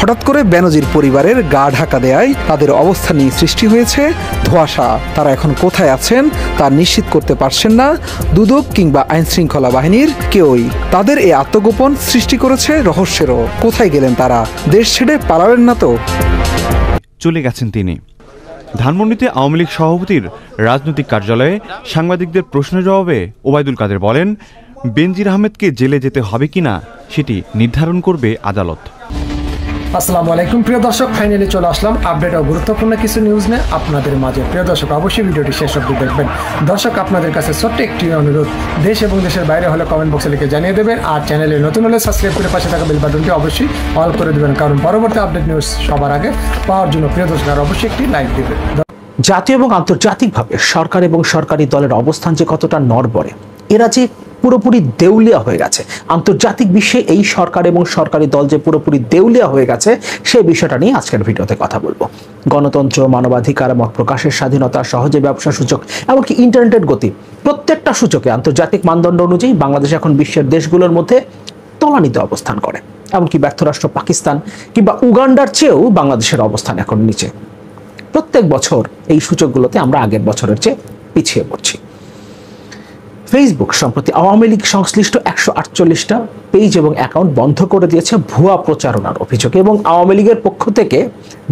হঠাৎ করে বেনজির পরিবারের গা ঢাকা দেয়ায় তাদের অবস্থা নিয়ে সৃষ্টি হয়েছে ধোঁয়াশা। তারা এখন কোথায় আছেন তা নিশ্চিত করতে পারছেন না দুদক কিংবা আইনশৃঙ্খলা বাহিনীর কেউই। তাদের এই আত্মগোপন সৃষ্টি করেছে রহস্যেরও। কোথায় গেলেন তারা? দেশ ছেড়ে পালালেন না তো? চলে গেছেন তিনি। ধানমন্ডিতে আওয়ামী লীগ সভাপতির রাজনৈতিক কার্যালয়ে সাংবাদিকদের প্রশ্নের জবাবে ওবায়দুল কাদের বলেন, বেনজির আহমেদকে জেলে যেতে হবে কিনা সেটি নির্ধারণ করবে আদালত। আসসালামু আলাইকুম প্রিয় দর্শক, ফাইনালি চলে আসলাম আপডেট ও গুরুত্বপূর্ণ কিছু নিউজ নিয়ে আপনাদের মাঝে। প্রিয় দর্শক, অবশ্যই ভিডিওটি শেষ অবধি দেখবেন। দর্শক, আপনাদের কাছে ছোট্ট একটি অনুরোধ, দেশ এবং দেশের বাইরে হলে কমেন্ট বক্সে লিখে জানিয়ে দেবেন, আর চ্যানেলে নতুন হলে সাবস্ক্রাইব করে পাশে থাকা বেল বাটনটি অবশ্যই অল করে দেবেন, কারণ পরবর্তী আপডেট নিউজ সবার আগে পাওয়ার জন্য প্রিয় দর্শক আর অবশ্যই একটি লাইক দেবেন। জাতীয় এবং আন্তর্জাতিকভাবে সরকার এবং সরকারি দলের অবস্থান যে কতটা নড়বড়ে, এরা যে পুরোপুরি দেউলিয়া হয়ে গেছে, আন্তর্জাতিক বিশ্বে এই সরকার এবং সরকারি দল যে পুরোপুরি দেউলিয়া হয়ে গেছে, সেই বিষয়টা নিয়ে আজকের ভিডিওতে কথা বলবো। গণতন্ত্র, মানবাধিকার, মত প্রকাশের স্বাধীনতা, সহজে ব্যবসা সূচক, এমনকি ইন্টারনেটের গতি, প্রত্যেকটা সূচকে আন্তর্জাতিক মানদণ্ড অনুযায়ী বাংলাদেশ এখন বিশ্বের দেশগুলোর মধ্যে তলানিতে অবস্থান করে। এমনকি ব্যর্থ রাষ্ট্র পাকিস্তান কিংবা উগান্ডার চেয়েও বাংলাদেশের অবস্থান এখন নিচে। প্রত্যেক বছর এই সূচকগুলোতে আমরা আগের বছরের চেয়ে পিছিয়ে পড়ছি। ফেসবুক সম্প্রতি আওয়ামী লীগ সংশ্লিষ্ট 148টা পেজ এবং অ্যাকাউন্ট বন্ধ করে দিয়েছে ভুয়া প্রচারণার অভিযোগে, এবং আওয়ামী লীগের পক্ষ থেকে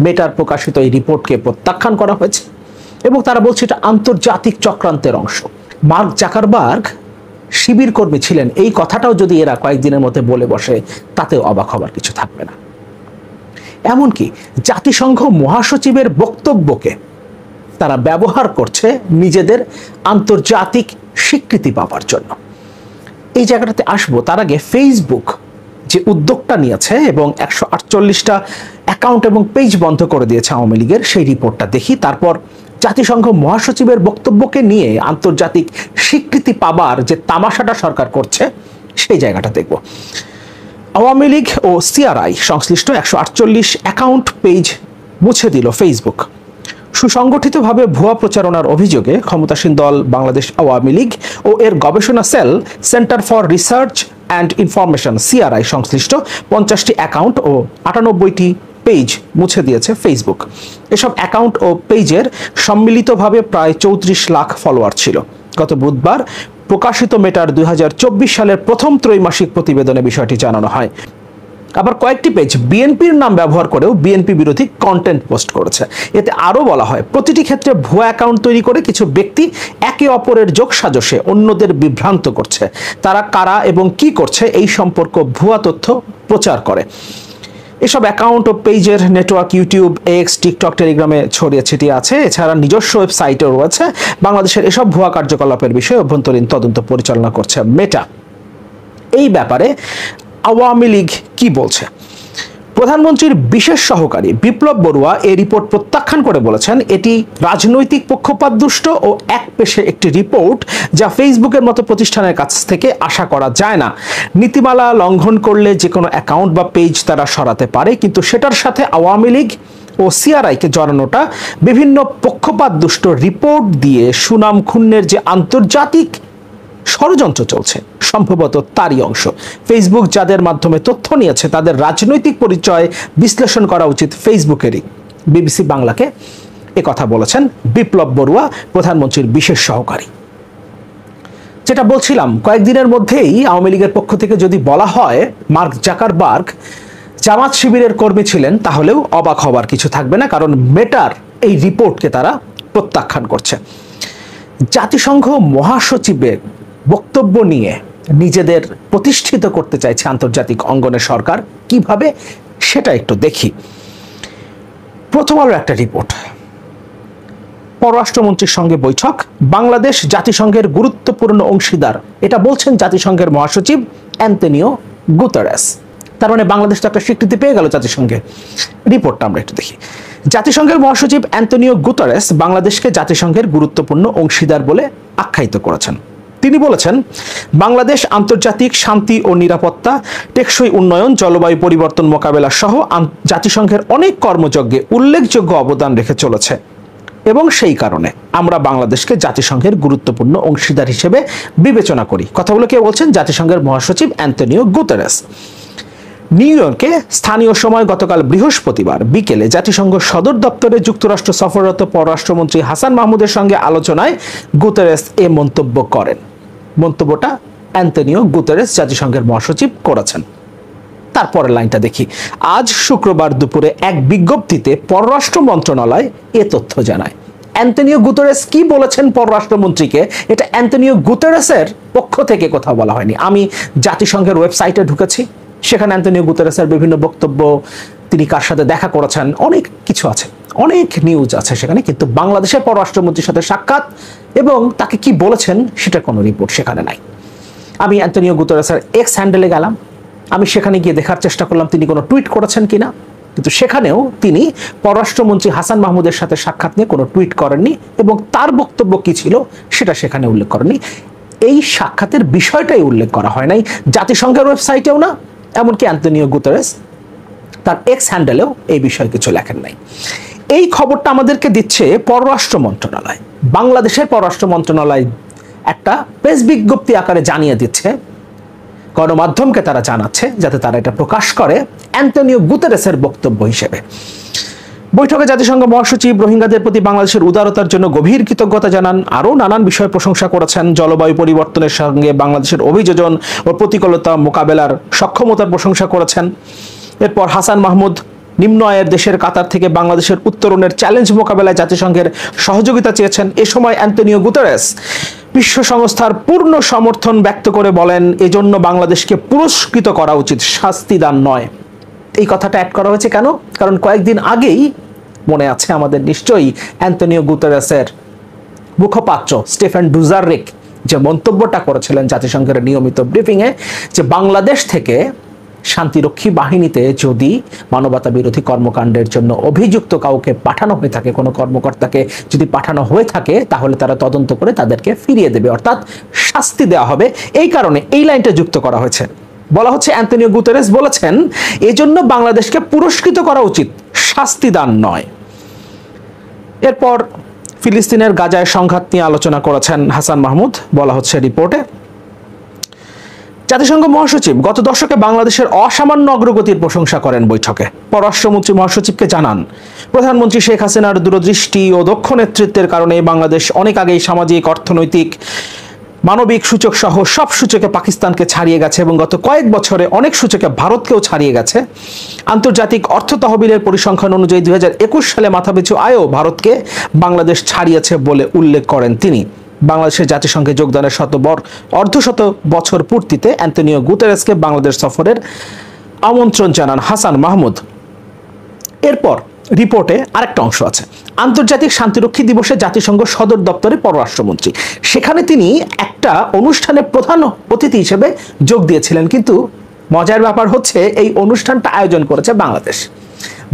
মেটার প্রকাশিত এই রিপোর্টকে প্রত্যাখ্যান করা হয়েছে এবং তারা বলছে এটা আন্তর্জাতিক চক্রান্তের অংশ। মার্ক জাকারবার্গ শিবির কর্মী ছিলেন, এই কথাটাও যদি এরা কয়েকদিনের মধ্যে বলে বসে, তাতেও অবাক হবার কিছু থাকবে না। এমনকি জাতিসংঘ মহাসচিবের বক্তব্যকে তারা ব্যবহার করছে নিজেদের আন্তর্জাতিক স্বীকৃতি পাওয়ার জন্য। এই জায়গাটাতে আসবো, তার আগে ফেসবুক যে উদ্যোগটা নিয়েছে এবং 148টা অ্যাকাউন্ট এবং পেজ বন্ধ করে দিয়েছে আওয়ামী লীগের, সেই রিপোর্টটা দেখি। তারপর জাতিসংঘ মহাসচিবের বক্তব্যকে নিয়ে আন্তর্জাতিক স্বীকৃতি পাবার যে তামাশাটা সরকার করছে, সেই জায়গাটা দেখব। আওয়ামী লীগ ও সিআরআই সংশ্লিষ্ট 148 অ্যাকাউন্ট পেজ মুছে দিল ফেসবুক। সুসংগঠিতভাবে ভুয়া প্রচারণার অভিযোগে ক্ষমতাসীন দল বাংলাদেশ আওয়ামী লীগ ও এর গবেষণা cell centre for research and information CRI সংশ্লিষ্ট 50টি অ্যাকাউন্ট ও 98টি পেজ মুছে দিয়েছে ফেসবুক। এসব অ্যাকাউন্ট ও পেজের সম্মিলিতভাবে প্রায় 34 লাখ ফলোয়ার ছিল। গত বুধবার প্রকাশিত মেটার 2024 সালের প্রথম ত্রৈমাসিক প্রতিবেদনে বিষয়টি জানানো হয়। আবার কয়েকটি পেজ বিএনপির নাম ব্যবহার করেও বিএনপি বিরোধী কন্টেন্ট পোস্ট করেছে। এতে আরও বলা হয়, প্রতিটি ক্ষেত্রে ভুয়া অ্যাকাউন্ট তৈরি করে কিছু ব্যক্তি একে অপরের যোগসাজশে অন্যদের বিভ্রান্ত করছে। তারা কারা এবং কি করছে এই সম্পর্ক ভুয়া তথ্য প্রচার করে। এসব অ্যাকাউন্ট ও পেজের নেটওয়ার্ক ইউটিউব, এক্স, টিকটক, টেলিগ্রামে ছড়িয়ে ছিটিয়ে আছে। এছাড়া নিজস্ব ওয়েবসাইটও রয়েছে। বাংলাদেশের এসব ভুয়া কার্যকলাপের বিষয়ে অভ্যন্তরীণ তদন্ত পরিচালনা করছে মেটা। এই ব্যাপারে আওয়ামী লীগ কি বলছে? প্রধানমন্ত্রীর বিশেষ সহকারী বিপ্লব বড়ুয়া এই রিপোর্ট প্রত্যাখ্যান করে বলেছেন, এটি রাজনৈতিক পক্ষপাতদুষ্ট ও একপেশে একটি রিপোর্ট, যা ফেসবুকের মতো প্রতিষ্ঠানের কাছ থেকে আশা করা যায় না। নীতিমালা লঙ্ঘন করলে যে কোনো অ্যাকাউন্ট বা পেজ তারা সরাতে পারে, কিন্তু সেটার সাথে আওয়ামী লীগ ও সিআরআইকে জড়ানোটা বিভিন্ন পক্ষপাতদুষ্ট রিপোর্ট দিয়ে সুনাম ক্ষুণ্ণের যে আন্তর্জাতিক ষড়যন্ত্র চলছে, সম্ভবত তারই অংশ। ফেসবুক যাদের মাধ্যমে তথ্য নিয়েছে তাদের রাজনৈতিক পরিচয় বিশ্লেষণ করা উচিত ফেসবুকেরই। বিবিসি বাংলাকে একথা বলেছেন বিপ্লব বড়ুয়া, প্রধানমন্ত্রীর বিশেষ সহকারী। যেটা বলছিলাম, কয়েকদিনের মধ্যেই আওয়ামী লীগের পক্ষ থেকে যদি বলা হয় মার্ক জাকারবার্গ জামাত শিবিরের কর্মী ছিলেন, তাহলেও অবাক হবার কিছু থাকবে না, কারণ মেটার এই রিপোর্টকে তারা প্রত্যাখ্যান করছে। জাতিসংঘ মহাসচিবের বক্তব্য নিয়ে নিজেদের প্রতিষ্ঠিত করতে চাইছে আন্তর্জাতিক অঙ্গনে সরকার। কিভাবে, সেটা একটু দেখি। প্রথম আলোর একটা রিপোর্ট, পররাষ্ট্রমন্ত্রীর সঙ্গে বৈঠক, বাংলাদেশ জাতিসংঘের গুরুত্বপূর্ণ অংশীদার, এটা বলছেন জাতিসংঘের মহাসচিব অ্যান্তনিও গুতেরেস। তার মানে বাংলাদেশ তো একটা স্বীকৃতি পেয়ে গেল জাতিসংঘে। রিপোর্টটা আমরা একটু দেখি। জাতিসংঘের মহাসচিব অ্যান্তনিও গুতেরেস বাংলাদেশকে জাতিসংঘের গুরুত্বপূর্ণ অংশীদার বলে আখ্যায়িত করেছেন। তিনি বলেছেন, বাংলাদেশ আন্তর্জাতিক শান্তি ও নিরাপত্তা, টেকসই উন্নয়ন, জলবায়ু পরিবর্তন মোকাবেলা সহ জাতিসংঘের অনেক কর্মযজ্ঞে উল্লেখযোগ্য অবদান রেখে চলেছে এবং সেই কারণে আমরা বাংলাদেশকে জাতিসংঘের গুরুত্বপূর্ণ অংশীদার হিসেবে বিবেচনা করি। কথাগুলো কে বলছেন? জাতিসংঘের মহাসচিব অ্যান্তনিও গুতেরেস। নিউ ইয়র্কে স্থানীয় সময় গতকাল বৃহস্পতিবার বিকেলে জাতিসংঘ সদর দপ্তরে যুক্তরাষ্ট্র সফররত পররাষ্ট্রমন্ত্রী হাসান মাহমুদের সঙ্গে আলোচনায় গুতেরেস এ মন্তব্য করেন। মন্তব্যটা অ্যান্তনিও গুতেরেস জাতিসংঘের মহাসচিব করেছেন। তারপরের লাইনটা দেখি। আজ শুক্রবার দুপুরে এক বিজ্ঞপ্তিতে পররাষ্ট্র মন্ত্রণালয় এ তথ্য জানায়। অ্যান্তনিও গুতেরেস কি বলেছেন পররাষ্ট্রমন্ত্রীকে, এটা অ্যান্তনিও গুতেরেসের পক্ষ থেকে কথা বলা হয়নি। আমি জাতিসংঘের ওয়েবসাইটে ঢুকেছি, সেখানে অ্যান্তনিও গুতেরেসের বিভিন্ন বক্তব্য, তিনি কার সাথে দেখা করেছেন, অনেক কিছু আছে, অনেক নিউজ আছে সেখানে, কিন্তু বাংলাদেশের পররাষ্ট্রমন্ত্রীর সাথে সাক্ষাৎ এবং তাকে কি বলেছেন সেটা কোনো রিপোর্ট সেখানে নাই। আমি অ্যান্তনিও গুতেরেসের এক্স হ্যান্ডেলে গেলাম, আমি সেখানে গিয়ে দেখার চেষ্টা করলাম তিনি কোনো টুইট করেছেন কিনা, কিন্তু সেখানেও তিনি পররাষ্ট্রমন্ত্রী হাসান মাহমুদের সাথে সাক্ষাৎ নিয়ে কোনো টুইট করেননি এবং তার বক্তব্য কি ছিল সেটা সেখানে উল্লেখ করেননি। এই সাক্ষাতের বিষয়টাই উল্লেখ করা হয় নাই জাতিসংঘের ওয়েবসাইটেও না, এমনকি অ্যান্তনিও গুতেরেস তার এক্স হ্যান্ডেলেও এই বিষয়ে কিছু লেখেন নাই। এই খবরটা আমাদেরকে দিচ্ছে পররাষ্ট্র মন্ত্রণালয়। বাংলাদেশের পররাষ্ট্র মন্ত্রণালয় একটা প্রেস বিজ্ঞপ্তি আকারে জানিয়ে দিচ্ছে, গণমাধ্যমকে তারা জানাচ্ছে যাতে তারা এটা প্রকাশ করে অ্যান্তনিও গুতেরেসের বক্তব্য হিসেবে। বৈঠকে জাতিসংঘ মহাসচিব রোহিঙ্গাদের প্রতি বাংলাদেশের উদারতার জন্য গভীর কৃতজ্ঞতা জানান, আরও নানান বিষয়ে প্রশংসা করেছেন। জলবায়ু পরিবর্তনের সঙ্গে বাংলাদেশের অভিযোজন ও প্রতিকূলতা মোকাবেলার সক্ষমতার প্রশংসা করেছেন। এরপর হাসান মাহমুদ নিম্ন আয়ের দেশের কাতার থেকে বাংলাদেশের উত্তরণের চ্যালেঞ্জ মোকাবেলায় জাতিসংঘের সহযোগিতা চেয়েছেন। এ সময় অ্যান্তনিও গুতেরেস বিশ্ব সংস্থার পূর্ণ সমর্থন ব্যক্ত করে বলেন, এজন্য বাংলাদেশকে পুরস্কৃত করা উচিত, শাস্তিদান নয়। এই কথাটা অ্যাড করা হয়েছে কেন? কারণ কয়েকদিন আগেই মনে আছে আমাদের নিশ্চয়ই অ্যান্তনিও গুতেরেসের মুখপাত্র স্টেফেন ডুজারিক যে মন্তব্যটা করেছিলেন জাতিসংঘের নিয়মিত ব্রিফিংয়ে, যে বাংলাদেশ থেকে শান্তিরক্ষী বাহিনীতে যদি মানবতা বিরোধী কর্মকাণ্ডের জন্য অভিযুক্ত কাউকে পাঠানো হয়ে থাকে, কোনো কর্মকর্তাকে যদি পাঠানো হয়ে থাকে, তাহলে তারা তদন্ত করে তাদেরকে ফিরিয়ে দেবে, অর্থাৎ শাস্তি দেওয়া হবে। এই কারণে এই লাইনটা যুক্ত করা হয়েছে। বলা হচ্ছে অ্যান্তনিও গুতেরেস বলেছেন এজন্য বাংলাদেশকে পুরস্কৃত করা উচিত, শাস্তিদান নয়। এরপর ফিলিস্তিনের গাজায় সংঘাত নিয়ে আলোচনা করেছেন হাসান মাহমুদ, বলা হচ্ছে রিপোর্টে। জাতিসংঘ মহাসচিব গত দশকে বাংলাদেশের অসামান্য অগ্রগতির প্রশংসা করেন বৈঠকে। পররাষ্ট্রমন্ত্রী মহাসচিবকে জানান, প্রধানমন্ত্রী শেখ হাসিনার দূরদৃষ্টি ও দক্ষ নেতৃত্বের কারণে বাংলাদেশ অনেক আগেই সামাজিক, অর্থনৈতিক, মানবিক সূচক সহ সব সূচকে পাকিস্তানকে ছাড়িয়ে গেছে এবং গত কয়েক বছরে অনেক সূচকে ভারতকেও ছাড়িয়ে গেছে। আন্তর্জাতিক অর্থ তহবিলের পরিসংখ্যান অনুযায়ী 2021 সালে মাথাপিছু আয়ও ভারতকে বাংলাদেশ ছাড়িয়েছে বলে উল্লেখ করেন তিনি। বাংলাদেশের জাতিসংঘে যোগদানের অর্ধশত বছর পূর্তিতে অ্যান্তনিও গুতেরেসকে বাংলাদেশ সফরের আমন্ত্রণ জানান হাসান মাহমুদ। এরপর রিপোর্টে আরেকটা অংশ আছে, আন্তর্জাতিক শান্তিরক্ষী দিবসে জাতিসংঘ সদর দপ্তরে পররাষ্ট্রমন্ত্রী, সেখানে তিনি একটা অনুষ্ঠানে প্রধান অতিথি হিসেবে যোগ দিয়েছিলেন। কিন্তু মজার ব্যাপার হচ্ছে এই অনুষ্ঠানটা আয়োজন করেছে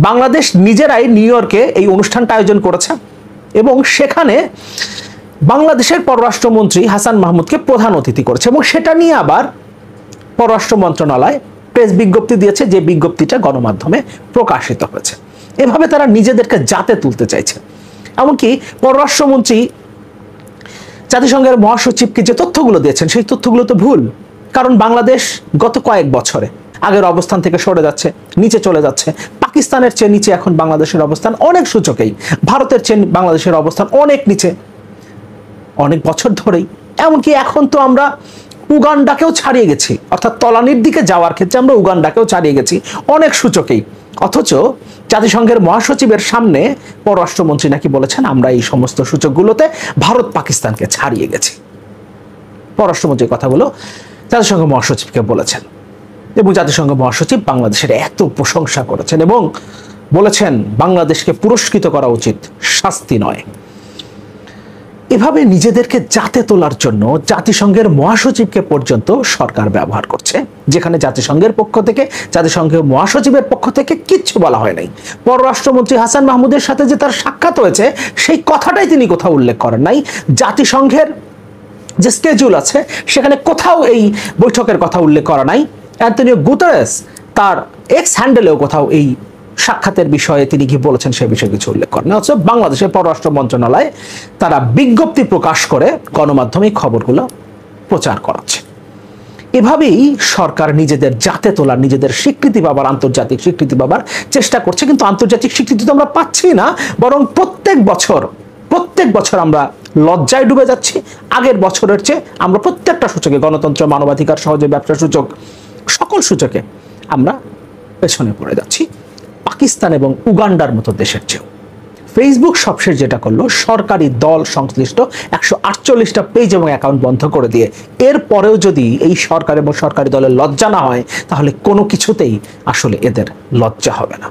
বাংলাদেশ নিজেরাই নিউ ইয়র্কে এই অনুষ্ঠানটা আয়োজন করেছে এবং সেখানে বাংলাদেশের পররাষ্ট্রমন্ত্রী হাসান মাহমুদকে প্রধান অতিথি করেছে এবং সেটা নিয়ে আবার পররাষ্ট্র মন্ত্রণালয় প্রেস বিজ্ঞপ্তি দিয়েছে, যে বিজ্ঞপ্তিটা গণমাধ্যমে প্রকাশিত হয়েছে। এভাবে তারা নিজেদেরকে জাতে তুলতে চাইছে। এমনকি পররাষ্ট্রমন্ত্রী জাতিসংঘের মহাসচিবকে যে তথ্যগুলো দিয়েছেন সেই তথ্যগুলো তো ভুল, কারণ বাংলাদেশ গত কয়েক বছরে আগের অবস্থান থেকে সরে যাচ্ছে, নিচে চলে যাচ্ছে। পাকিস্তানের চেয়ে নিচে এখন বাংলাদেশের অবস্থান অনেক সূচকেই, ভারতের চেয়ে বাংলাদেশের অবস্থান অনেক নিচে অনেক বছর ধরেই। এমনকি এখন তো আমরা উগান্ডাকেও ছাড়িয়ে গেছি, অর্থাৎ তলানির দিকে যাওয়ার ক্ষেত্রে আমরা উগান্ডাকেও ছাড়িয়ে গেছি অনেক সূচকেই। অথচ জাতিসংঘের মহাসচিবের সামনে পররাষ্ট্রমন্ত্রী নাকি বলেছেন আমরা এই সমস্ত সূচকগুলোতে ভারত পাকিস্তানকে ছাড়িয়ে গেছি। পররাষ্ট্রমন্ত্রীর কথাগুলো জাতিসংঘ মহাসচিবকে বলেছেন এবং জাতিসংঘ মহাসচিব বাংলাদেশের এত প্রশংসা করেছেন এবং বলেছেন বাংলাদেশকে পুরস্কৃত করা উচিত, শাস্তি নয়। এভাবে নিজেদেরকে জাতে তোলার জন্য জাতিসংঘের মহাসচিবকে পর্যন্ত সরকার ব্যবহার করছে, যেখানে জাতিসংঘের পক্ষ থেকে, জাতিসংঘের মহাসচিবের পক্ষ থেকে কিচ্ছু বলা হয় নাই। পররাষ্ট্রমন্ত্রী হাসান মাহমুদের সাথে যে তার সাক্ষাৎ হয়েছে সেই কথাটাই তিনি কোথাও উল্লেখ করেন নাই। জাতিসংঘের যে স্কেডিউল আছে সেখানে কোথাও এই বৈঠকের কথা উল্লেখ করা নাই। অ্যান্তনিও গুতেরেস তার এক্স হ্যান্ডেলেও কোথাও এই সাক্ষাতের বিষয়ে তিনি কি বলেছেন সে বিষয়ে কিছু উল্লেখ করেন। অথচ বাংলাদেশের পররাষ্ট্র মন্ত্রণালয় তারা বিজ্ঞপ্তি প্রকাশ করে গণমাধ্যমে খবরগুলো প্রচার করাচ্ছে। এভাবেই সরকার নিজেদের জাতে তোলার, নিজেদের স্বীকৃতি পাবার, আন্তর্জাতিক স্বীকৃতি পাবার চেষ্টা করছে, কিন্তু আন্তর্জাতিক স্বীকৃতি তো আমরা পাচ্ছি না, বরং প্রত্যেক বছর আমরা লজ্জায় ডুবে যাচ্ছি। আগের বছরের চেয়ে আমরা প্রত্যেকটা সূচকে, গণতন্ত্র, মানবাধিকার, সহজে ব্যবসা সূচক, সকল সূচকে আমরা পেছনে পড়ে যাচ্ছি পাকিস্তান এবং উগান্ডার মতো দেশের চেয়েও। ফেসবুক সবশেষ যেটা করলো, সরকারি দল সংশ্লিষ্ট 148টা পেজ এবং অ্যাকাউন্ট বন্ধ করে দিয়ে, এরপরেও যদি এই সরকার এবং সরকারি দলের লজ্জা না হয়, তাহলে কোনো কিছুতেই আসলে এদের লজ্জা হবে না।